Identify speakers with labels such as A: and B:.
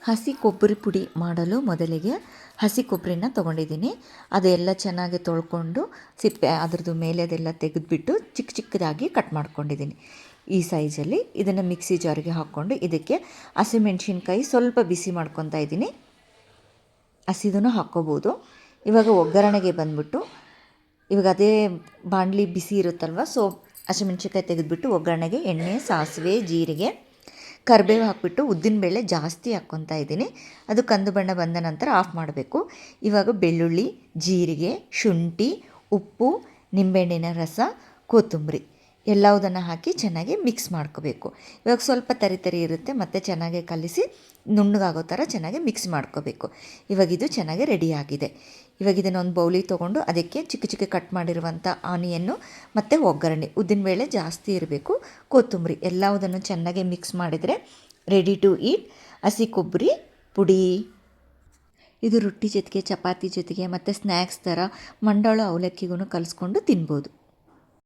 A: ಹಸಿ ಕೊಬ್ಬರಿ ಪುಡಿ ಮಾಡಲು ಮೊದಲಿಗೆ ಹಸಿ ಕೊಬ್ಬರಿನ ತೊಗೊಂಡಿದ್ದೀನಿ. ಅದೆಲ್ಲ ಚೆನ್ನಾಗಿ ತೊಳ್ಕೊಂಡು ಸಿಪ್ಪೆ ಅದರದ್ದು ಮೇಲೆದೆಲ್ಲ ತೆಗೆದುಬಿಟ್ಟು ಚಿಕ್ಕ ಚಿಕ್ಕದಾಗಿ ಕಟ್ ಮಾಡ್ಕೊಂಡಿದ್ದೀನಿ. ಈ ಸೈಜಲ್ಲಿ ಇದನ್ನು ಮಿಕ್ಸಿ ಜಾರಿಗೆ ಹಾಕ್ಕೊಂಡು ಇದಕ್ಕೆ ಹಸಿಮೆಣ್ಸಿನ್ಕಾಯಿ ಸ್ವಲ್ಪ ಬಿಸಿ ಮಾಡ್ಕೊತಾ ಇದ್ದೀನಿ. ಹಸಿದೂ ಹಾಕ್ಕೋಬೋದು. ಇವಾಗ ಒಗ್ಗರಣೆಗೆ ಬಂದ್ಬಿಟ್ಟು ಇವಾಗ ಅದೇ ಬಾಣಲಿ ಬಿಸಿ ಇರುತ್ತಲ್ವ, ಸೊ ಹಸಿಮೆಣ್ಸಿನ್ಕಾಯಿ ತೆಗೆದುಬಿಟ್ಟು ಒಗ್ಗರಣೆಗೆ ಎಣ್ಣೆ, ಸಾಸಿವೆ, ಜೀರಿಗೆ, ಕರಿಬೇವು ಹಾಕಿಬಿಟ್ಟು ಉದ್ದಿನಬೇಳೆ ಜಾಸ್ತಿ ಹಾಕ್ಕೊತಾ ಇದ್ದೀನಿ. ಅದು ಕಂದು ಬಣ್ಣ ಬಂದ ನಂತರ ಆಫ್ ಮಾಡಬೇಕು. ಇವಾಗ ಬೆಳ್ಳುಳ್ಳಿ, ಜೀರಿಗೆ, ಶುಂಠಿ, ಉಪ್ಪು, ನಿಂಬೆಹಣ್ಣಿನ ರಸ, ಕೊತ್ತಂಬರಿ ಎಲ್ಲವುದನ್ನು ಹಾಕಿ ಚೆನ್ನಾಗಿ ಮಿಕ್ಸ್ ಮಾಡ್ಕೋಬೇಕು. ಇವಾಗ ಸ್ವಲ್ಪ ತರಿ ಇರುತ್ತೆ, ಮತ್ತು ಚೆನ್ನಾಗಿ ಕಲಿಸಿ ನುಣ್ಣಗಾಗೋ ಥರ ಚೆನ್ನಾಗಿ ಮಿಕ್ಸ್ ಮಾಡ್ಕೋಬೇಕು. ಇವಾಗ ಇದು ಚೆನ್ನಾಗಿ ರೆಡಿಯಾಗಿದೆ. ಇವಾಗ ಇದನ್ನೊಂದು ಬೌಲಿಗೆ ತೊಗೊಂಡು ಅದಕ್ಕೆ ಚಿಕ್ಕ ಚಿಕ್ಕ ಕಟ್ ಮಾಡಿರುವಂಥ ಆನಿಯನ್ನು ಮತ್ತು ಒಗ್ಗರಣೆ, ಉದ್ದಿನಬೇಳೆ ಜಾಸ್ತಿ ಇರಬೇಕು, ಕೊತ್ತಂಬರಿ ಎಲ್ಲವುದನ್ನು ಚೆನ್ನಾಗಿ ಮಿಕ್ಸ್ ಮಾಡಿದರೆ ರೆಡಿ ಟು ಈಟ್ ಹಸಿ ಕೊಬ್ಬರಿ ಪುಡಿ. ಇದು ರೊಟ್ಟಿ ಜೊತೆಗೆ, ಚಪಾತಿ ಜೊತೆಗೆ ಮತ್ತು ಸ್ನ್ಯಾಕ್ಸ್ ಥರ ಮಂಡಾಳು ಅವಲಕ್ಕಿಗೂ ಕಲಿಸ್ಕೊಂಡು ತಿನ್ಬೋದು.